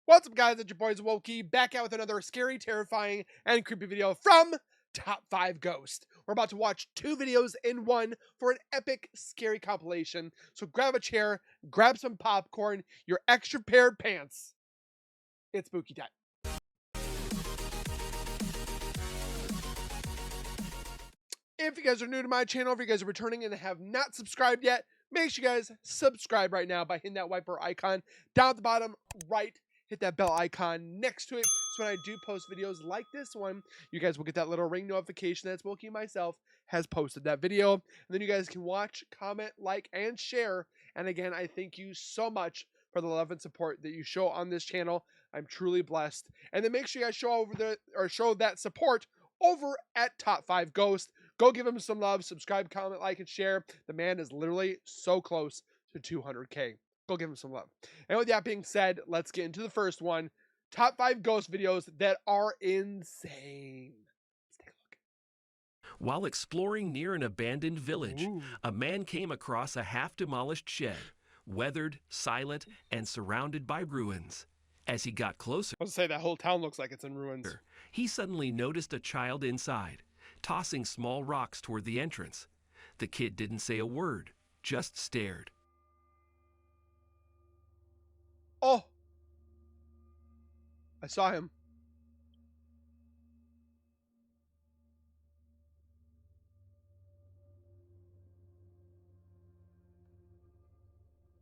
What's up, guys? It's your boys Wokey, back out with another scary, terrifying, and creepy video from Top 5 Ghost. We're about to watch two videos in one for an epic, scary compilation. So grab a chair, grab some popcorn, your extra pair of pants. It's spooky time. If you guys are new to my channel, if you guys are returning and have not subscribed yet, make sure you guys subscribe right now by hitting that wiper icon down at the bottom right. Hit that bell icon next to it, so when I do post videos like this one, you guys will get that little ring notification that Smokey myself has posted that video. And then you guys can watch, comment, like, and share. And again, I thank you so much for the love and support that you show on this channel. I'm truly blessed. And then make sure you guys show that support over at Top 5 Ghost. Go give him some love, subscribe, comment, like, and share. The man is literally so close to 200K. Go give him some love. And with that being said, let's get into the first one. Top 5 ghost videos that are insane. Let's take a look. While exploring near an abandoned village, a man came across a half-demolished shed, weathered, silent, and surrounded by ruins. As he got closer, I was gonna say that whole town looks like it's in ruins. He suddenly noticed a child inside, tossing small rocks toward the entrance. The kid didn't say a word, just stared. Oh, I saw him.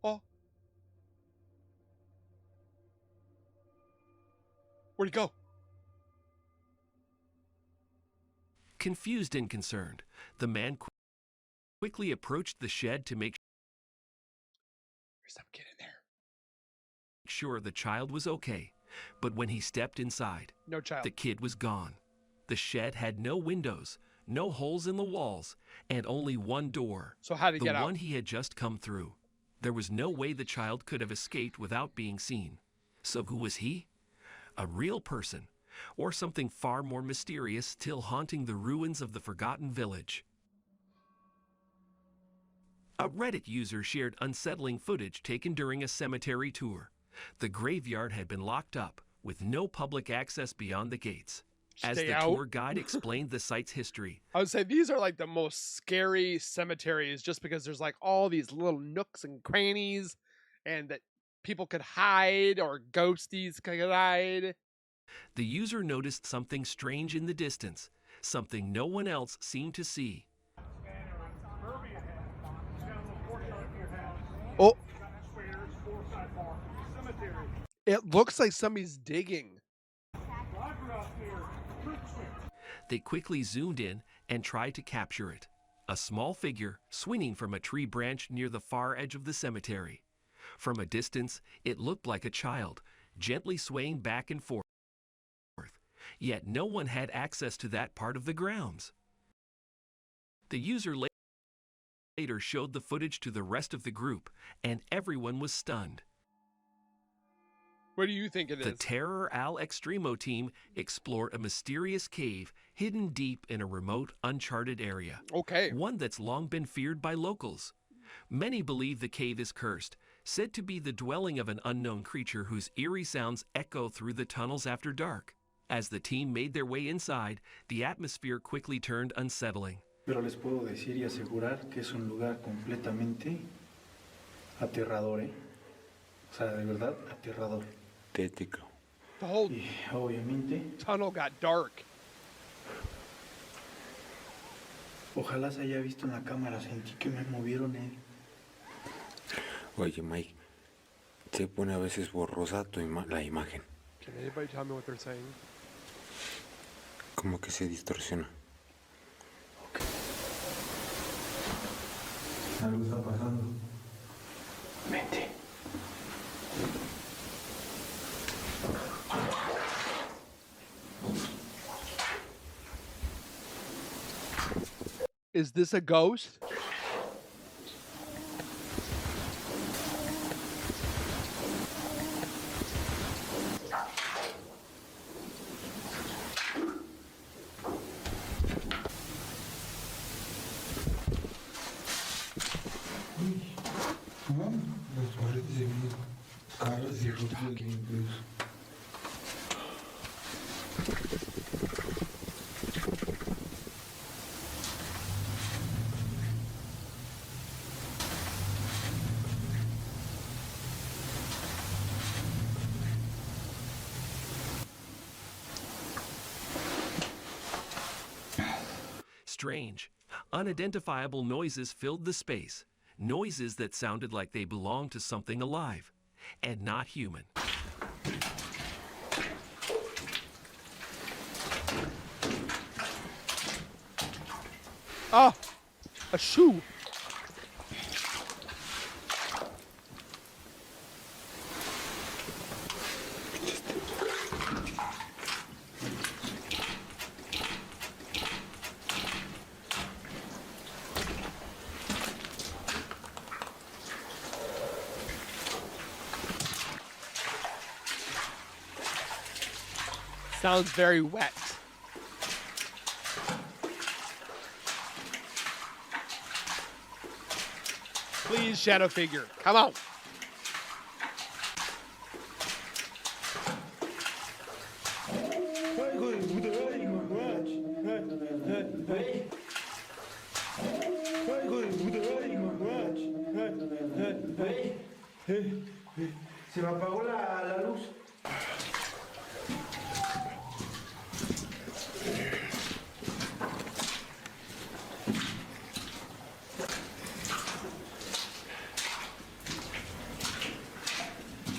Oh, where'd he go? Confused and concerned, the man quickly approached the shed to make There's some kid in there. sure the child was okay. But when he stepped inside, No child. the kid was gone. The shed had no windows, no holes in the walls, and only one door. So how did he get The out? one he had just come through. There was no way the child could have escaped without being seen. So who was he? A real person, or something far more mysterious still haunting the ruins of the forgotten village? A Reddit user shared unsettling footage taken during a cemetery tour. The graveyard had been locked up, with no public access beyond the gates. As Stay the out. tour guide explained the site's history, I would say these are like the most scary cemeteries just because there's like all these little nooks and crannies and that people could hide or ghosties could hide. the user noticed something strange in the distance, something no one else seemed to see. Oh, it looks like somebody's digging. They quickly zoomed in and tried to capture it. A small figure swinging from a tree branch near the far edge of the cemetery. From a distance, it looked like a child, gently swaying back and forth. Yet no one had access to that part of the grounds. The user later showed the footage to the rest of the group, and everyone was stunned. What do you think it is? The Terror Al Extremo team explored a mysterious cave hidden deep in a remote, uncharted area. Okay. One that's long been feared by locals. Many believe the cave is cursed, said to be the dwelling of an unknown creature whose eerie sounds echo through the tunnels after dark. As the team made their way inside, the atmosphere quickly turned unsettling. Pero les puedo decir y asegurar que es un lugar completamente aterrador, ¿eh? O sea, de verdad, aterrador. Tétrico. The whole Y obviamente, tunnel got dark. ojalá se haya visto en la cámara, sentí que me movieron, ¿eh? Oye, Mike, se pone a veces borrosa la imagen. Can anybody tell me what they're saying? Como que se distorsiona. Algo está pasando. Vente. Is this a ghost? Las paredes se ven caras y rotas limpios. Strange, unidentifiable noises filled the space, noises that sounded like they belonged to something alive and not human. Oh, a shoe. Sounds very wet. Please, shadow figure. Come on. Se me apagó la luz.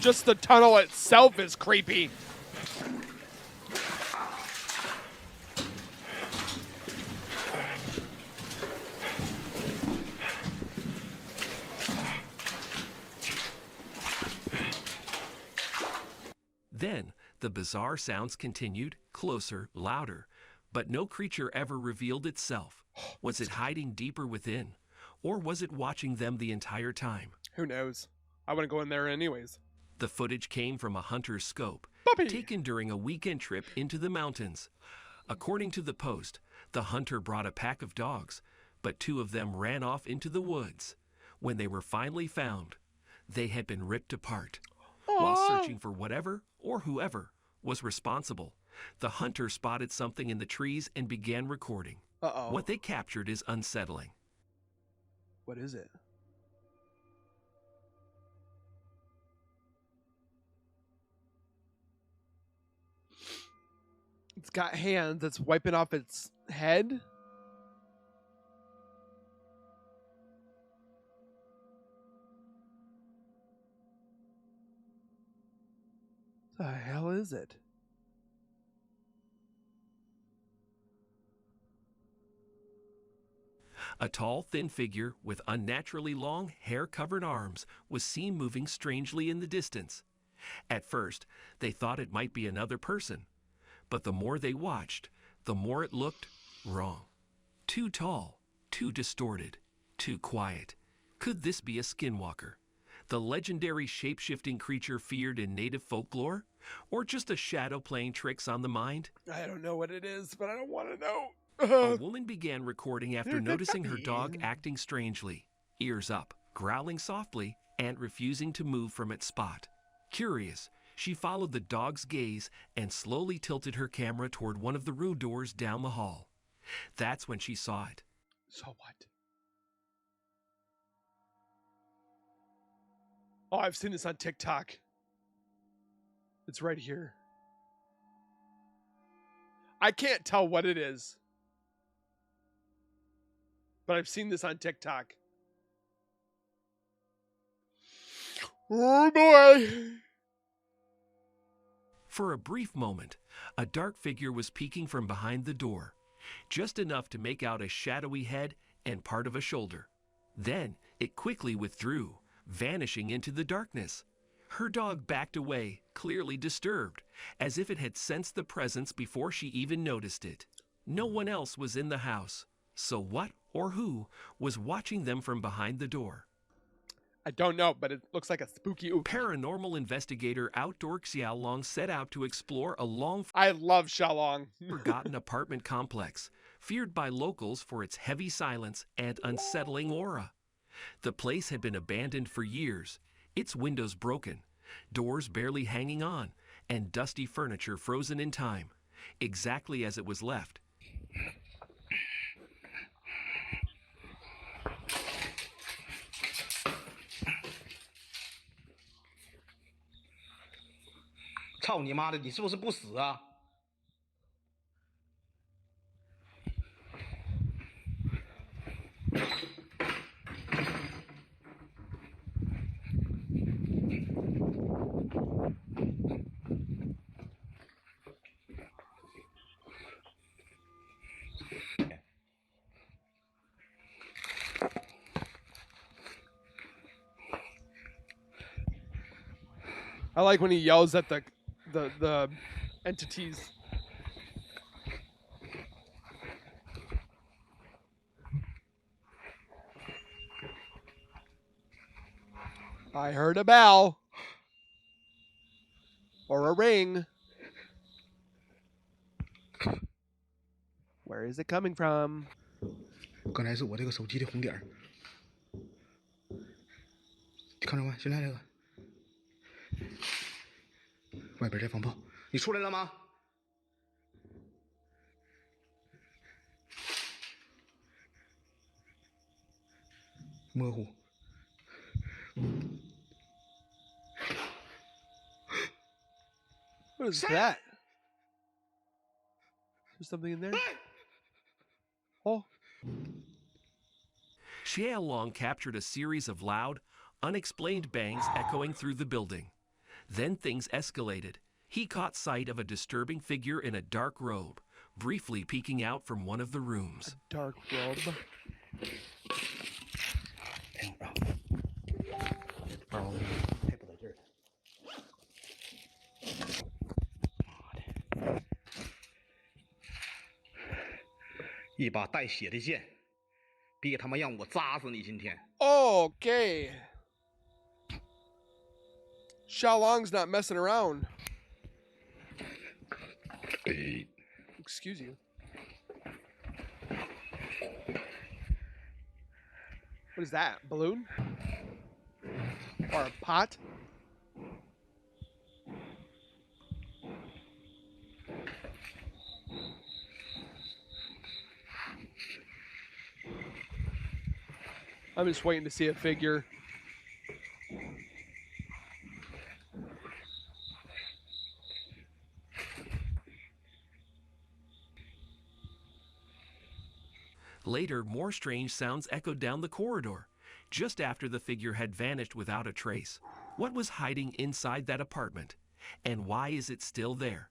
Just the tunnel itself is creepy. Then the bizarre sounds continued, closer, louder, but no creature ever revealed itself. Was it hiding deeper within, or was it watching them the entire time? Who knows? I wouldn't go in there anyways. The footage came from a hunter's scope, Puppy. taken during a weekend trip into the mountains. According to the Post, the hunter brought a pack of dogs, but 2 of them ran off into the woods. When they were finally found, they had been ripped apart. While searching for whatever or whoever was responsible, the hunter spotted something in the trees and began recording. Uh-oh. What they captured is unsettling. What is it? It's got hands that's wiping off its head. The hell is it? A tall, thin figure with unnaturally long, hair-covered arms was seen moving strangely in the distance. At first, they thought it might be another person, but the more they watched, the more it looked wrong. Too tall, too distorted, too quiet. Could this be a skinwalker? The legendary shape-shifting creature feared in native folklore? Or just a shadow playing tricks on the mind? I don't know what it is, but I don't want to know. A woman began recording after noticing her dog acting strangely, ears up, growling softly, and refusing to move from its spot. Curious, she followed the dog's gaze and slowly tilted her camera toward one of the room doors down the hall. That's when she saw it. So what? Oh, I've seen this on TikTok. It's right here. I can't tell what it is, but I've seen this on TikTok. Oh boy! For a brief moment, a dark figure was peeking from behind the door, just enough to make out a shadowy head and part of a shoulder. Then it quickly withdrew, vanishing into the darkness. Her dog backed away, clearly disturbed, as if it had sensed the presence before she even noticed it. No one else was in the house, so what or who was watching them from behind the door? I don't know, but it looks like a spooky oof. Paranormal investigator Outdoor Xiaolong set out to explore a long I love Xiaolong. forgotten apartment complex, feared by locals for its heavy silence and unsettling aura. The place had been abandoned for years, its windows broken, doors barely hanging on, and dusty furniture frozen in time, exactly as it was left. "操你妈的，你是不是不死啊？" I like when he yells at the entities. I heard a bell. Or a ring. Where is it coming from? 刚才是我这个手机的红点儿，看着吗？现在这个外边在放炮，你出来了吗？模糊。What is that? There's something in there? Oh. Xiaolong captured a series of loud, unexplained bangs echoing through the building. Then things escalated. He caught sight of a disturbing figure in a dark robe, briefly peeking out from one of the rooms. A dark robe.一把带血的剑，别他妈让我扎死你！今天。Okay. Xiaolong's not messing around. Excuse you. What is that? Balloon? Or a pot? I'm just waiting to see a figure. Later, more strange sounds echoed down the corridor, just after the figure had vanished without a trace. What was hiding inside that apartment? And why is it still there?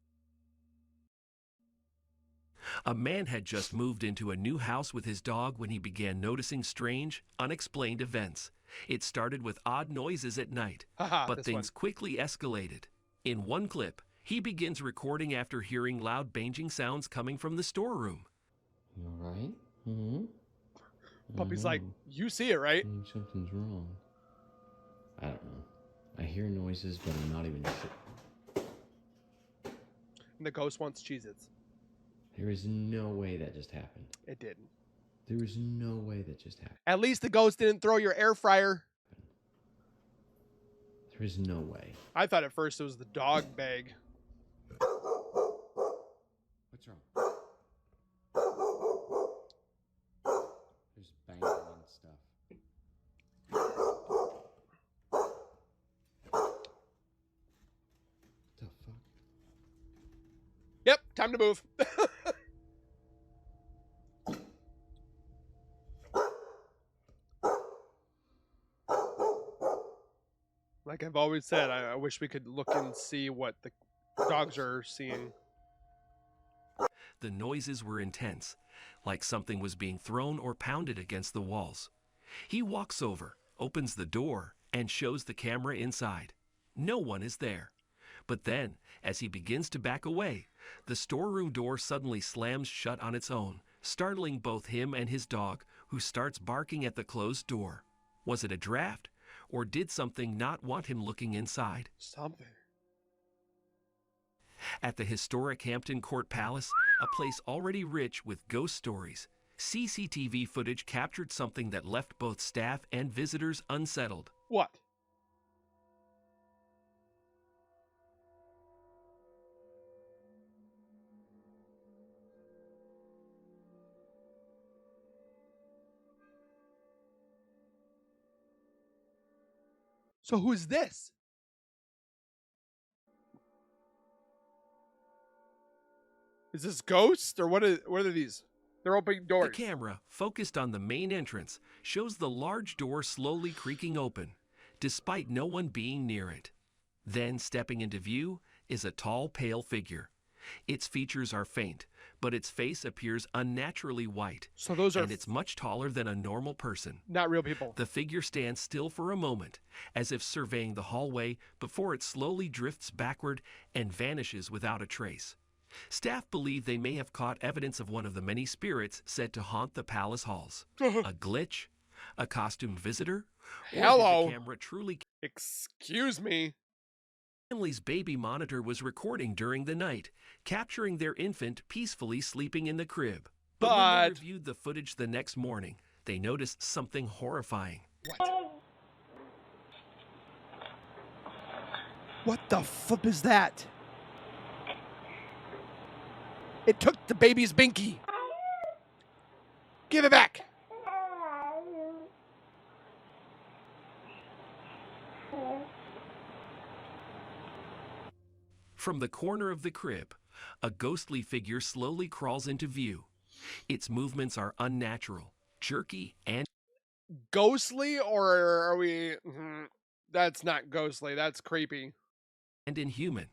A man had just moved into a new house with his dog when he began noticing strange, unexplained events. It started with odd noises at night, but things quickly escalated. In one clip, he begins recording after hearing loud banging sounds coming from the storeroom. You all right? Mm-hmm. Puppy's like, you see it, right? Something's wrong. I don't know. I hear noises, but I'm not even sure. And the ghost wants Cheez-Its. There is no way that just happened. It didn't. There is no way that just happened. At least the ghost didn't throw your air fryer. There is no way. I thought at first it was the dog bag. What's wrong? There's banging and stuff. The fuck? Yep, time to move. Like I've always said, I wish we could look and see what the dogs are seeing. The noises were intense, like something was being thrown or pounded against the walls. He walks over, opens the door, and shows the camera inside. No one is there. But then, as he begins to back away, the storeroom door suddenly slams shut on its own, startling both him and his dog, who starts barking at the closed door. Was it a draft? Or did something not want him looking inside? Something. At the historic Hampton Court Palace, a place already rich with ghost stories, CCTV footage captured something that left both staff and visitors unsettled. What? So who is this? Is this ghost or what are these? They're opening doors. The camera, focused on the main entrance, shows the large door slowly creaking open, despite no one being near it. Then, stepping into view, is a tall, pale figure. Its features are faint, but its face appears unnaturally white, So those are and it's much taller than a normal person. not real people. The figure stands still for a moment, as if surveying the hallway, before it slowly drifts backward and vanishes without a trace. Staff believe they may have caught evidence of one of the many spirits said to haunt the palace halls. A glitch? A costumed visitor? Or Hello. did the camera truly... Excuse me. Family's baby monitor was recording during the night, capturing their infant peacefully sleeping in the crib. But when they But reviewed the footage the next morning, they noticed something horrifying. what the flip is that? It took the baby's binky. Give it back. From the corner of the crib, a ghostly figure slowly crawls into view. Its movements are unnatural, jerky, and Ghostly, or are we? That's not ghostly. That's creepy. inhuman.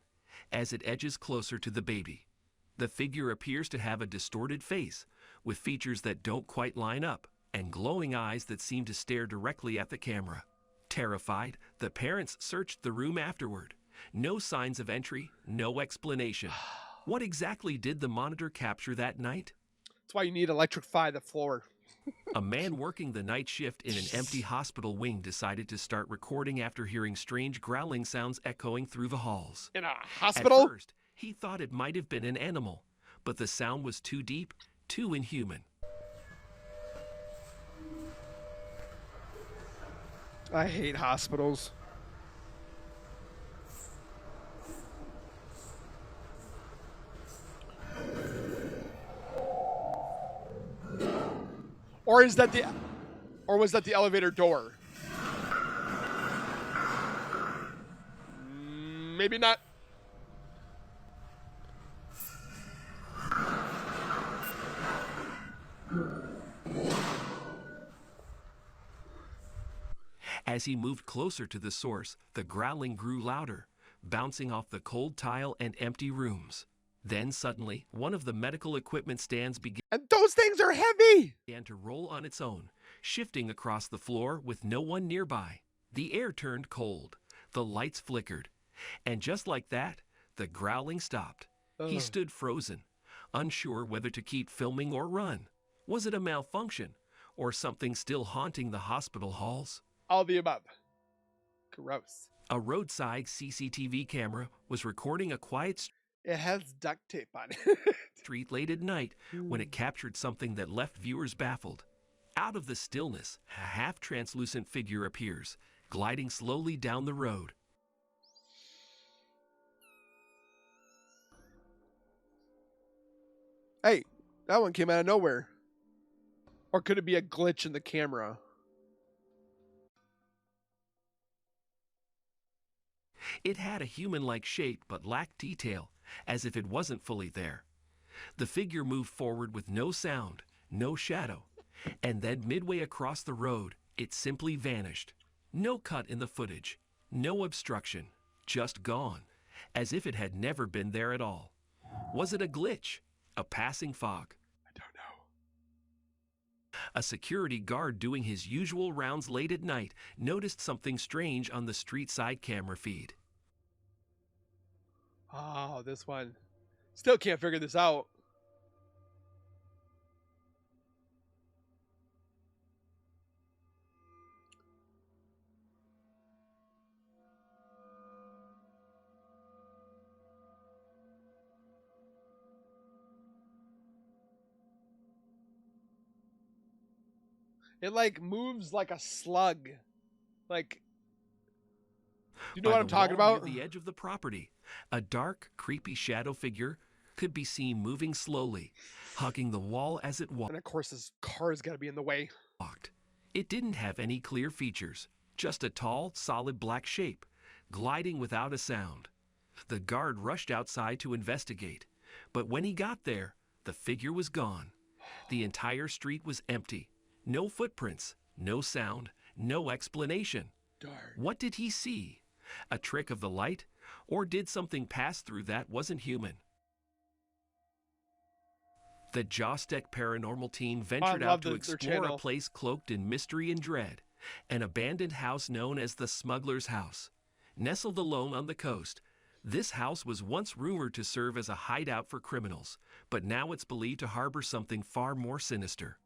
As it edges closer to the baby, the figure appears to have a distorted face, with features that don't quite line up, and glowing eyes that seem to stare directly at the camera. Terrified, the parents searched the room afterward. No signs of entry, no explanation. What exactly did the monitor capture that night? That's why you need to electrify the floor. A man working the night shift in an empty hospital wing decided to start recording after hearing strange growling sounds echoing through the halls. In a At hospital? first, he thought it might have been an animal, but the sound was too deep, too inhuman. I hate hospitals. Or is that the, or was that the elevator door? Maybe not. As he moved closer to the source, the growling grew louder, bouncing off the cold tile and empty rooms. Then suddenly, one of the medical equipment stands And those things are heavy. began to roll on its own, shifting across the floor with no one nearby. The air turned cold, the lights flickered, and just like that, the growling stopped. He Ugh. stood frozen, unsure whether to keep filming or run. Was it a malfunction, or something still haunting the hospital halls? All the above. Gross. A roadside CCTV camera was recording a quiet It has duct tape on it. street late at night when it captured something that left viewers baffled. Out of the stillness, a half-translucent figure appears, gliding slowly down the road. Hey, that one came out of nowhere. Or could it be a glitch in the camera? It had a human-like shape but lacked detail, as if it wasn't fully there. The figure moved forward with no sound, no shadow, and then midway across the road, it simply vanished. No cut in the footage, no obstruction, just gone, as if it had never been there at all. Was it a glitch? A passing fog? I don't know. A security guard doing his usual rounds late at night noticed something strange on the street side camera feed. Oh, this one. Still can't figure this out. It like moves like a slug. Like, do you know By what I'm the talking wall about? near the edge of the property, a dark, creepy shadow figure could be seen moving slowly, hugging the wall as it And of course, this car's got to be in the way. walked. It didn't have any clear features, just a tall, solid black shape, gliding without a sound. The guard rushed outside to investigate, but when he got there, the figure was gone. The entire street was empty. No footprints, no sound, no explanation. Darn. What did he see? A trick of the light? Or did something pass through that wasn't human? The Jawstick Paranormal team ventured out to their explore channel. a place cloaked in mystery and dread, an abandoned house known as the Smuggler's House. Nestled alone on the coast, this house was once rumored to serve as a hideout for criminals, but now it's believed to harbor something far more sinister.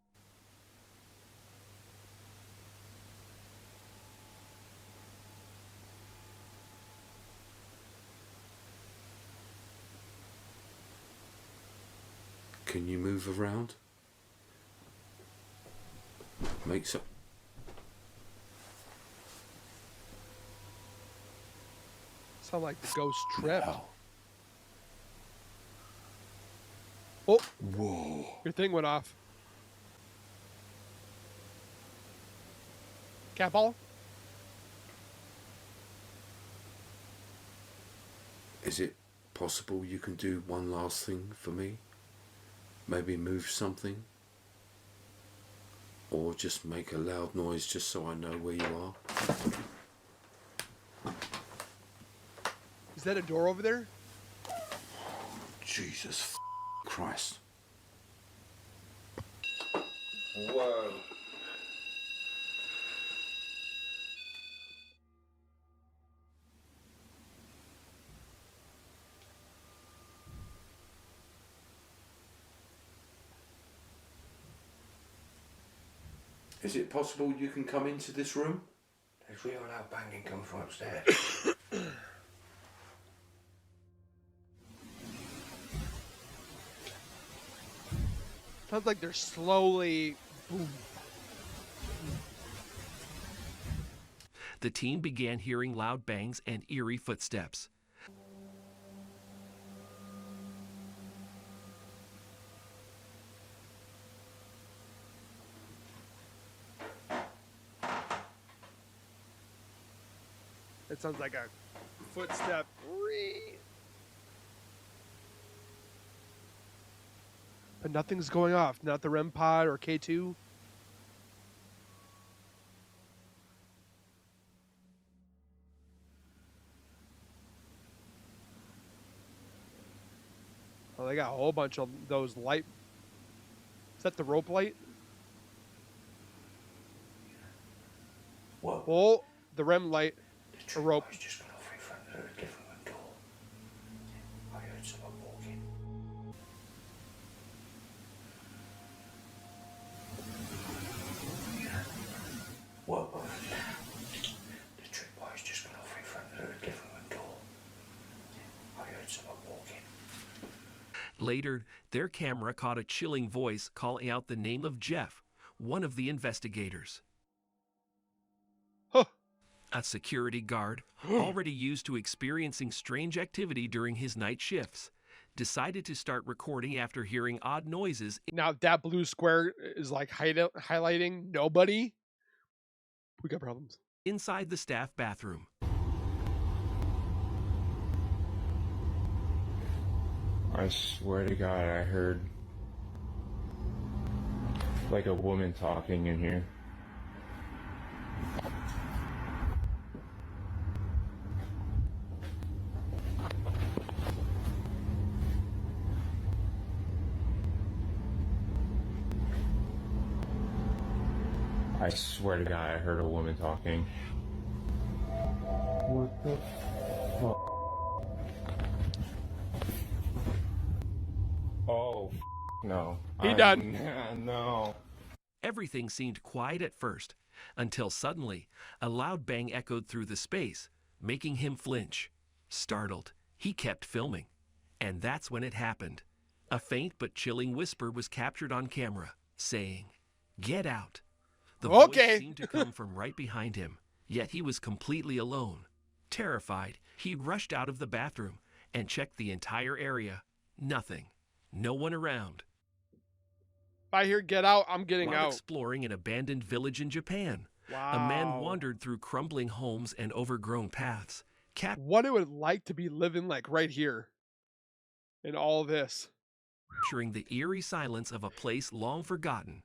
Can you move around? Make some. Sound like the ghost trip. Oh, Whoa. your thing went off. Cat ball? Is it possible you can do one last thing for me? Maybe move something? Or just make a loud noise just so I know where you are? Is that a door over there? Jesus Christ. Whoa. Is it possible you can come into this room? There's real loud banging coming from upstairs. Sounds like they're slowly. Boom. The team began hearing loud bangs and eerie footsteps. It sounds like a footstep. But nothing's going off. Not the REM pod or K2. Oh, they got a whole bunch of those light. Is that the rope light? Whoa. Oh, the REM light. The A rope. tripwires just gone off in front of the living room door. I heard someone walking. Whoa. The tripwires just gone off in front of the living room door. I heard someone walking. Later, their camera caught a chilling voice calling out the name of Jeff, one of the investigators. Huh. A security guard, already used to experiencing strange activity during his night shifts, decided to start recording after hearing odd noises. Now that blue square is like highlighting nobody. We got problems. Inside the staff bathroom. I swear to God, I heard like a woman talking in here. I swear to God, I heard a woman talking. What the fuck? Oh, no. He done. No. Everything seemed quiet at first, until suddenly, a loud bang echoed through the space, making him flinch. Startled, he kept filming. And that's when it happened. A faint but chilling whisper was captured on camera, saying, "Get out." The Okay. voice seemed to come from right behind him, yet he was completely alone. Terrified, he rushed out of the bathroom and checked the entire area. Nothing. No one around. If I hear get out, I'm getting While out. exploring an abandoned village in Japan, Wow. a man wandered through crumbling homes and overgrown paths, What it would like to be living like right here. In all this. capturing the eerie silence of a place long forgotten.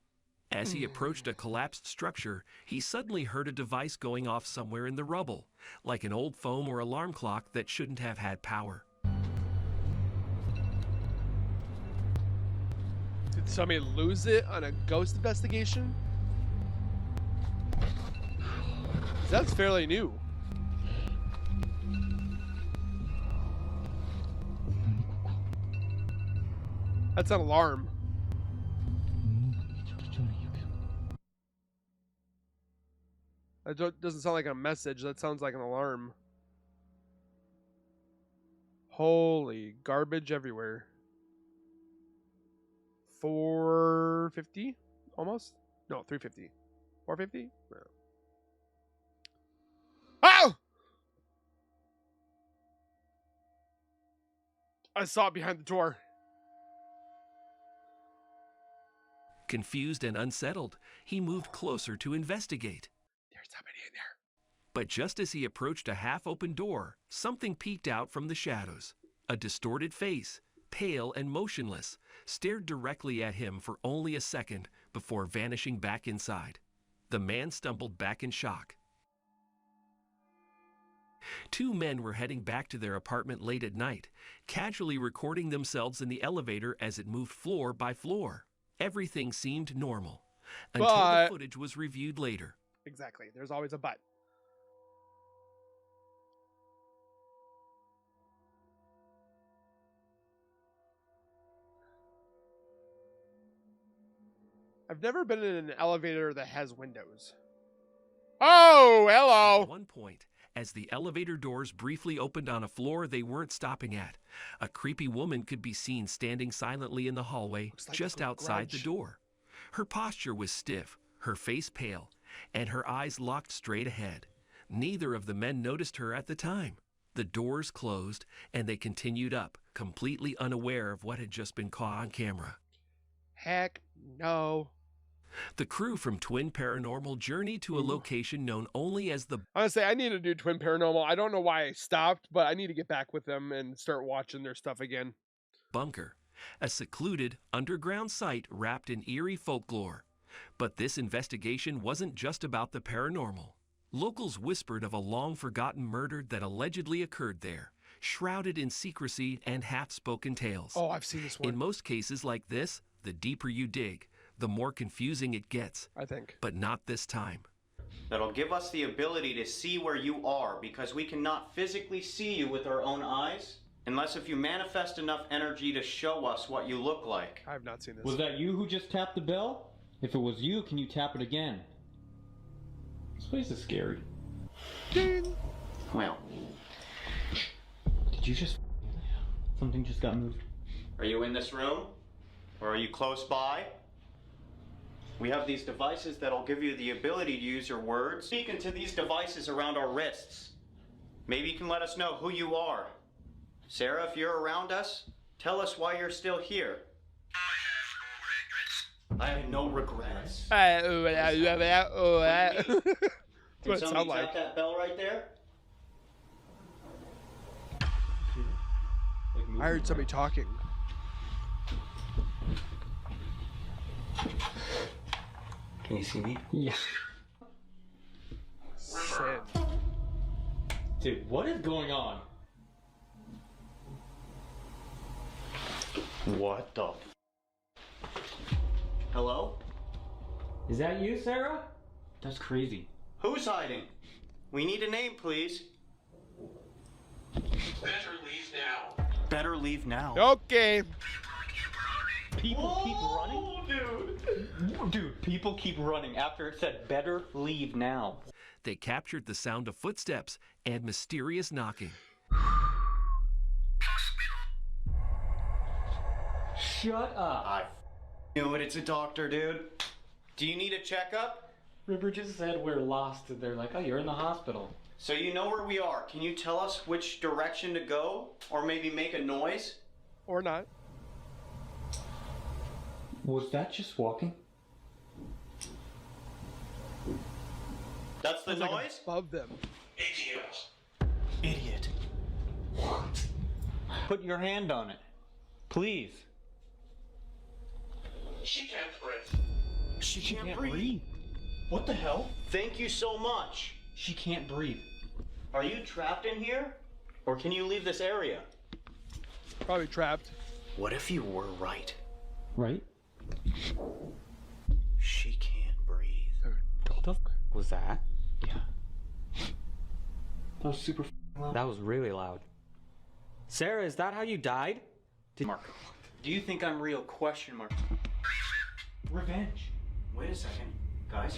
As he approached a collapsed structure, he suddenly heard a device going off somewhere in the rubble, like an old foam or alarm clock that shouldn't have had power. Did somebody lose it on a ghost investigation? That's fairly new. That's an alarm. That doesn't sound like a message. That sounds like an alarm. Holy garbage everywhere. 450 almost? No, 350. 450? No. Oh! I saw it behind the door. Confused and unsettled, he moved closer to investigate. There's somebody in there. But just as he approached a half-open door, something peeked out from the shadows. A distorted face, pale and motionless, stared directly at him for only a second before vanishing back inside. The man stumbled back in shock. Two men were heading back to their apartment late at night, casually recording themselves in the elevator as it moved floor by floor. Everything seemed normal, until the footage was reviewed later. Exactly. There's always a but. I've never been in an elevator that has windows. Oh, hello. At one point, as the elevator doors briefly opened on a floor they weren't stopping at, a creepy woman could be seen standing silently in the hallway like just outside the door. Her posture was stiff, her face pale, and her eyes locked straight ahead. Neither of the men noticed her at the time. The doors closed, and they continued up, completely unaware of what had just been caught on camera. Heck no. The crew from Twin Paranormal journeyed to a location known only as the Honestly, I need to do Twin Paranormal. I don't know why I stopped, but I need to get back with them and start watching their stuff again. Bunker, a secluded underground site wrapped in eerie folklore. But this investigation wasn't just about the paranormal. Locals whispered of a long-forgotten murder that allegedly occurred there, shrouded in secrecy and half-spoken tales. Oh, I've seen this one. In most cases like this, the deeper you dig, the more confusing it gets. I think. But not this time. That'll give us the ability to see where you are, because we cannot physically see you with our own eyes unless if you manifest enough energy to show us what you look like. I have not seen this. Was that you who just tapped the bell? If it was you, can you tap it again? This place is scary. Ding. Well, Did you just... Something just got moved. are you in this room? Or are you close by? We have these devices that'll give you the ability to use your words. Speak into these devices around our wrists. Maybe you can let us know who you are. Sarah, if you're around us, tell us why you're still here. I have no regrets. That's what Can it somebody sounds like. tap that bell right there? I heard somebody talking. Can you see me? Yeah. Sad. Dude, what is going on? What the? Hello? Is that you, Sarah? That's crazy. Who's hiding? We need a name, please. Better leave now. Better leave now. Okay. People keep running? Dude, people keep running after it said better leave now. They captured the sound of footsteps and mysterious knocking. Shut up. I knew it. It's a doctor, dude. Do you need a checkup? River just said we're lost. They're like, oh, you're in the hospital. So you know where we are. Can you tell us which direction to go? Or maybe make a noise? Or not. Was that just walking? That's the Sounds like noise? above them. Idiot. Put your hand on it. Please. She can't breathe. She can't breathe. What the hell? Thank you so much. She can't breathe. Are you trapped in here? Or can you leave this area? Probably trapped. What if you were right? Right? was that? Yeah. That was super loud. That was really loud. Sarah, is that how you died? Mark, do you think I'm real? Question mark. Revenge. Wait a second, guys.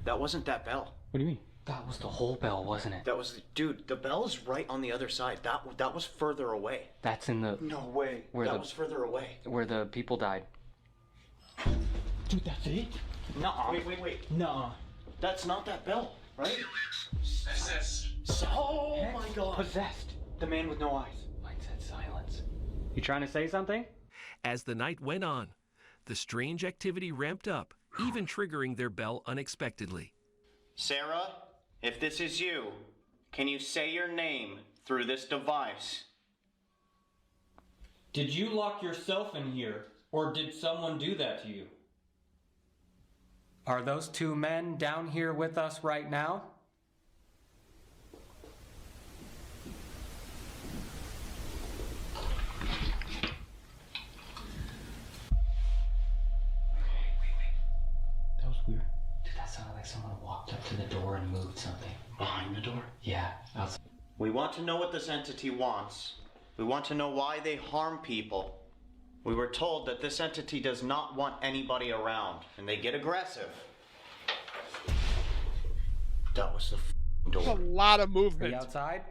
That wasn't that bell. What do you mean? That was the whole bell, wasn't it? That was, dude. The bell is right on the other side. That was further away. That's in the No way. That was further away. where the people died. Dude, that's it? Nuh-uh. Wait. Nuh-uh. That's not that bell, right? Oh my God. Possessed. The man with no eyes. Mine said silence. You trying to say something? As the night went on, the strange activity ramped up, even triggering their bell unexpectedly. Sarah, if this is you, can you say your name through this device? Did you lock yourself in here, or did someone do that to you? Are those two men down here with us right now? That was weird. Dude, that sounded like someone walked up to the door and moved something. Behind the door? Yeah, outside. We want to know what this entity wants. We want to know why they harm people. We were told that this entity does not want anybody around, and they get aggressive. That was the There's a door. lot of Are movement. you outside?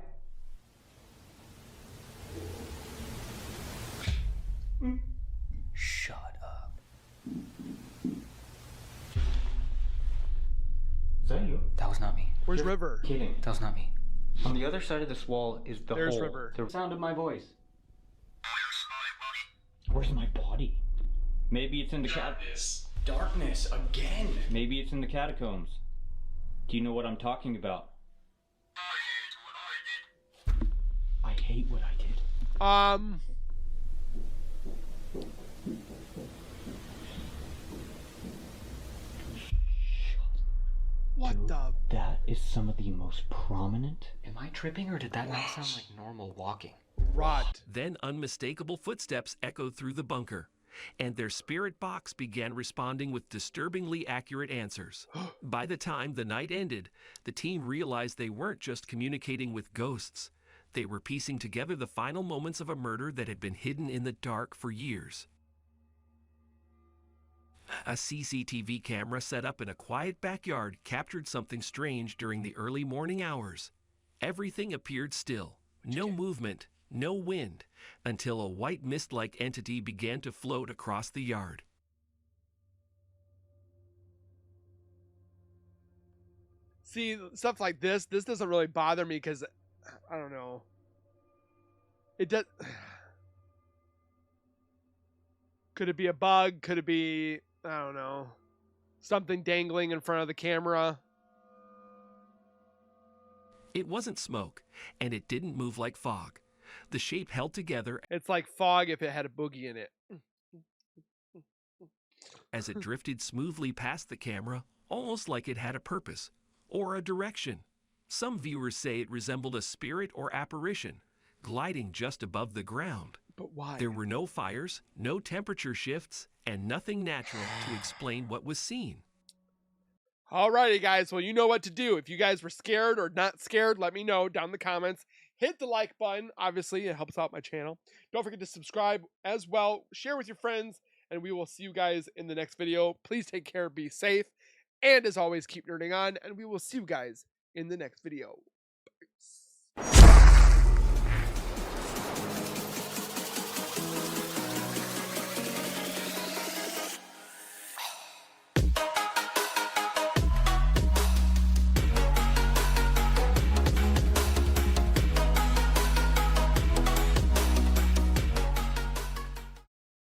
Shut up. Is that you? That was not me. Where's River? Kidding. That was not me. On the other side of this wall is the There's hole. River. The sound of my voice. Where's my body? Maybe it's in the Darkness again. Maybe it's in the catacombs. Do you know what I'm talking about? I hate what I did. What Dude, the? That is some of the most prominent. Am I tripping, or did that not sound like normal walking? Rot. Then unmistakable footsteps echoed through the bunker, and their spirit box began responding with disturbingly accurate answers. By the time the night ended, the team realized they weren't just communicating with ghosts. They were piecing together the final moments of a murder that had been hidden in the dark for years. A CCTV camera set up in a quiet backyard captured something strange during the early morning hours. Everything appeared still, no movement, no wind, until a white mist-like entity began to float across the yard. See, stuff like this doesn't really bother me because, I don't know. It does. Could it be a bug? Could it be, I don't know, something dangling in front of the camera? It wasn't smoke, and it didn't move like fog. The shape held together It's like fog if it had a boogie in it. as it drifted smoothly past the camera, almost like it had a purpose or a direction. Some viewers say it resembled a spirit or apparition, gliding just above the ground. But why? There were no fires, no temperature shifts, and nothing natural to explain what was seen. Alrighty, guys. Well, you know what to do. If you guys were scared or not scared, let me know down in the comments. Hit the like button. Obviously, it helps out my channel. Don't forget to subscribe as well. Share with your friends, and we will see you guys in the next video. Please take care, be safe, and as always, keep nerding on, and we will see you guys in the next video. Peace.